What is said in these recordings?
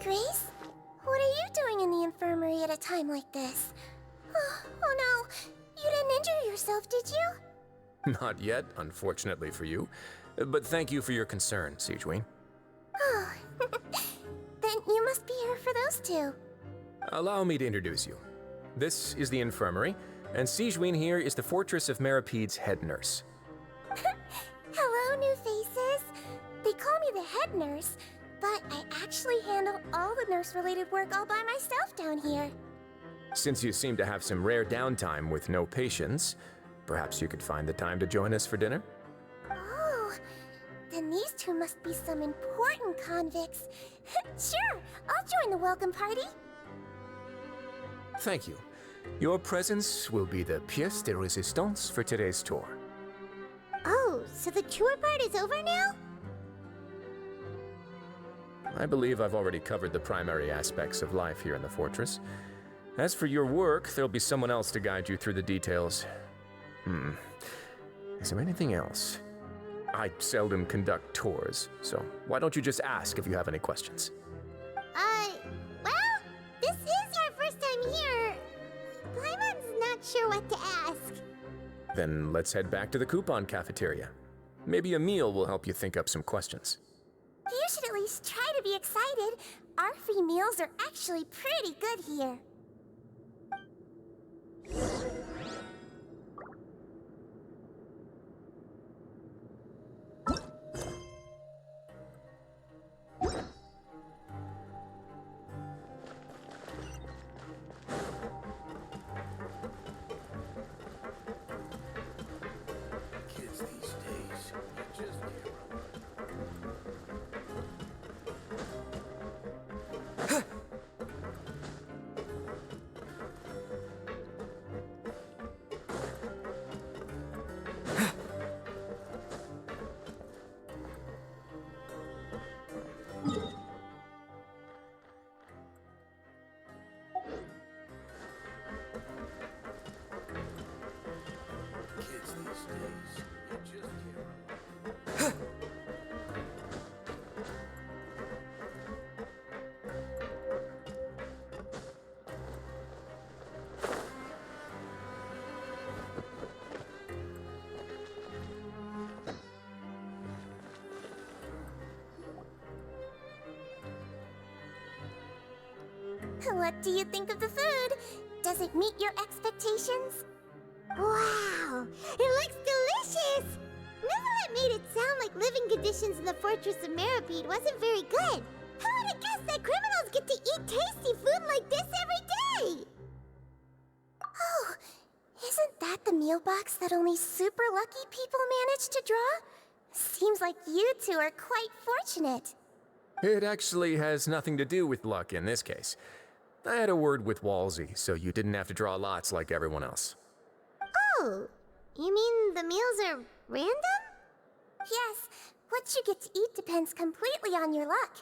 Grace? What are you doing in the infirmary at a time like this? Oh no, you didn't injure yourself, did you? Not yet, unfortunately for you. But thank you for your concern, SIGEWINNE. Oh, then you must be here for those two. Allow me to introduce you. This is the infirmary, and SIGEWINNE here is the Fortress of Meripede's head nurse. Hello, new faces. They call me the head nurse, but I actually handle all the nurse-related work all by myself down here. Since you seem to have some rare downtime with no patients, perhaps you could find the time to join us for dinner? Oh, then these two must be some important convicts. Sure, I'll join the welcome party. Thank you. Your presence will be the pièce de résistance for today's tour. Oh, so the tour part is over now? I believe I've already covered the primary aspects of life here in the fortress. As for your work, there'll be someone else to guide you through the details. Is there anything else? I seldom conduct tours, so why don't you just ask if you have any questions? Well, this is our first time here. Paimon's not sure what to ask. Then let's head back to the coupon cafeteria. Maybe a meal will help you think up some questions. You should at least try to be excited. Our free meals are actually pretty good here. What do you think of the food? Does it meet your expectations? Wow, it looks delicious! Neuvillette made it sound like living conditions in the Fortress of Meripede wasn't very good. Who would have guessed that criminals get to eat tasty food like this every day? Oh, isn't that the meal box that only super lucky people manage to draw? Seems like you two are quite fortunate. It actually has nothing to do with luck in this case. I had a word with Wriothesley, so you didn't have to draw lots like everyone else. Oh, you mean the meals are random? Yes, what you get to eat depends completely on your luck.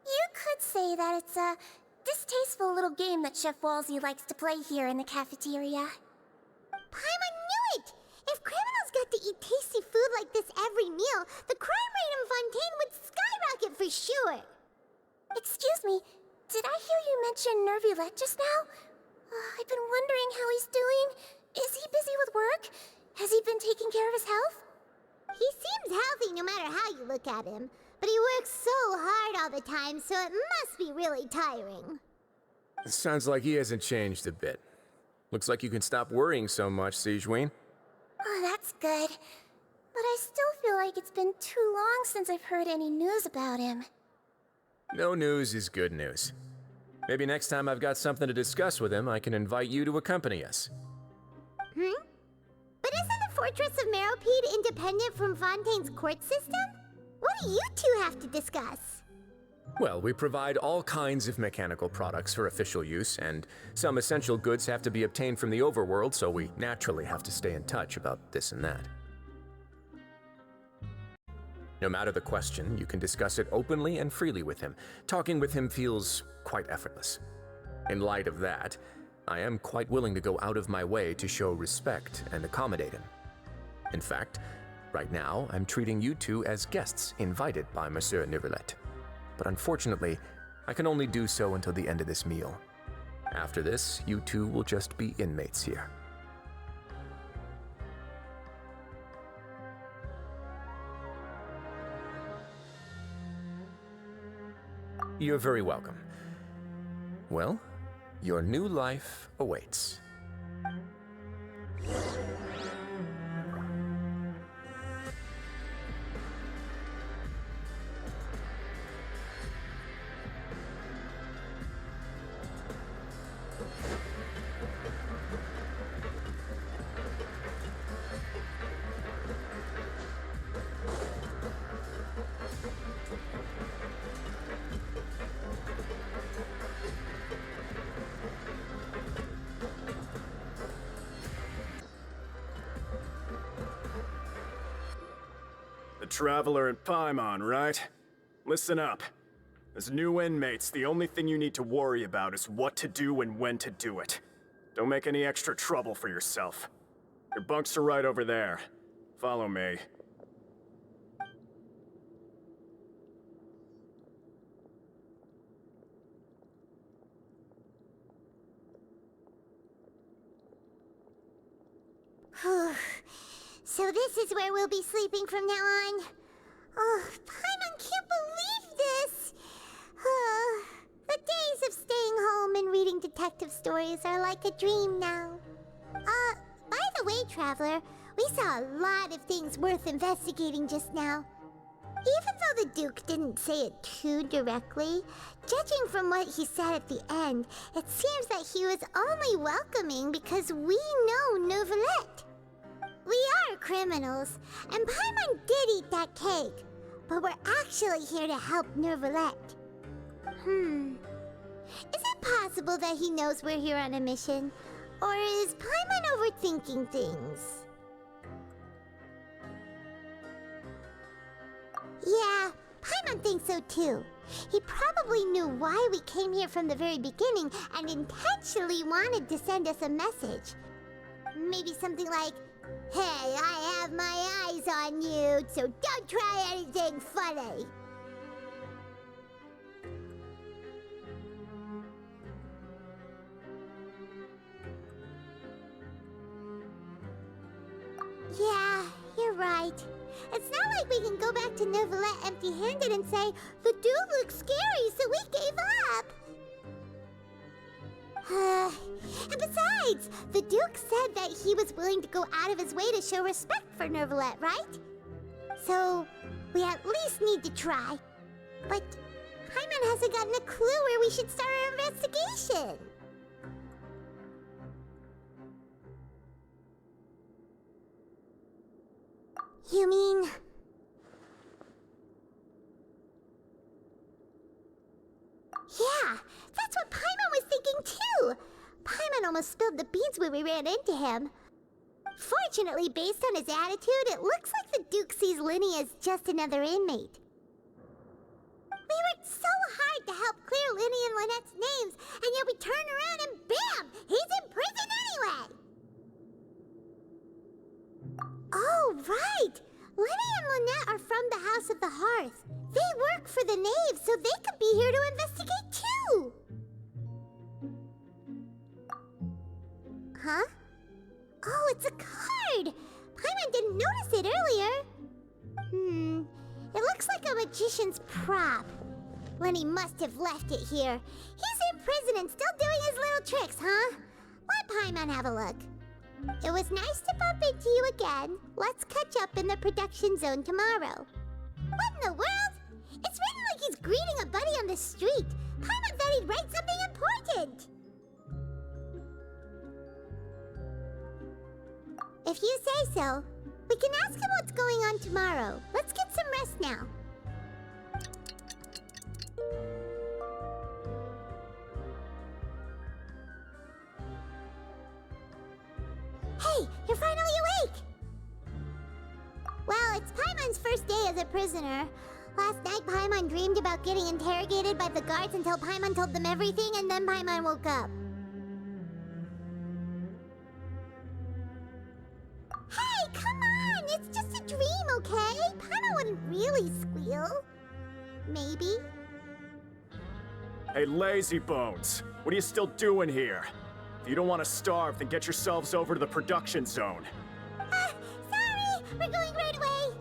You could say that it's a distasteful little game that Chef Wriothesley likes to play here in the cafeteria. Paimon knew it! If criminals got to eat tasty food like this every meal, the crime rate in Fontaine would skyrocket for sure. Excuse me, did I hear you mention neuvillette just now? I've been wondering how he's doing. Is he busy with work? Has he been taking care of his health? He seems healthy no matter how you look at him, but he works so hard all the time, so it must be really tiring. Sounds like he hasn't changed a bit. Looks like you can stop worrying so much, SIGEWINNE. Oh, that's good. But I still feel like it's been too long since I've heard any news about him. No news is good news. Maybe next time I've got something to discuss with him, I can invite you to accompany us. But isn't the Fortress of Meripede independent from Fontaine's court system? What do you two have to discuss? Well, we provide all kinds of mechanical products for official use, and some essential goods have to be obtained from the overworld, so we naturally have to stay in touch about this and that. No matter the question, you can discuss it openly and freely with him. Talking with him feels quite effortless. In light of that, I am quite willing to go out of my way to show respect and accommodate him. In fact, right now, I'm treating you two as guests invited by Monsieur Neuvillette. But unfortunately, I can only do so until the end of this meal. After this, you two will just be inmates here. You're very welcome. Well, your new life awaits. The Traveler and Paimon, right? Listen up. As new inmates, the only thing you need to worry about is what to do and when to do it. Don't make any extra trouble for yourself. Your bunks are right over there. Follow me. So this is where we'll be sleeping from now on. Oh, Paimon can't believe this! The days of staying home and reading detective stories are like a dream now. By the way, Traveler, we saw a lot of things worth investigating just now. Even though the Duke didn't say it too directly, judging from what he said at the end, it seems that he was only welcoming because we know neuvillette. We are criminals, and Paimon did eat that cake, but we're actually here to help neuvillette. Is it possible that he knows we're here on a mission? Or is Paimon overthinking things? Yeah, Paimon thinks so too. He probably knew why we came here from the very beginning and intentionally wanted to send us a message. Maybe something like, "Hey, I have my eyes on you, so don't try anything funny." Yeah, you're right. It's not like we can go back to neuvillette empty-handed and say, "The dude looks scary, so we gave up." And besides, the Duke said that he was willing to go out of his way to show respect for neuvillette, right? So, we at least need to try. But Paimon hasn't gotten a clue where we should start our investigation. You mean... Yeah, that's what Paimon was thinking too! Paimon almost spilled the beans when we ran into him. Fortunately, based on his attitude, it looks like the Duke sees Linny as just another inmate. We worked so hard to help clear Linny and Lynette's names, and yet we turn around and bam! He's in prison anyway! Oh, right! Linny and Lynette are from the House of the Hearth. They work for the Knave, so they could be here to investigate too! Huh? Oh, it's a card! Paimon didn't notice it earlier. It looks like a magician's prop. Lenny must have left it here. He's in prison and still doing his little tricks, huh? Let Paimon have a look. It was nice to bump into you again. Let's catch up in the production zone tomorrow. What in the world? It's written like he's greeting a buddy on the street. Paimon thought he'd write something important. If you say so, we can ask him what's going on tomorrow. Let's get some rest now. Hey, you're finally awake! Well, it's Paimon's first day as a prisoner. Last night, Paimon dreamed about getting interrogated by the guards until Paimon told them everything, and then Paimon woke up. Hey, come on! It's just a dream, okay? Paimon wouldn't really squeal. Maybe. Hey, lazy bones, what are you still doing here? If you don't want to starve, then get yourselves over to the production zone. Sorry! We're going right away!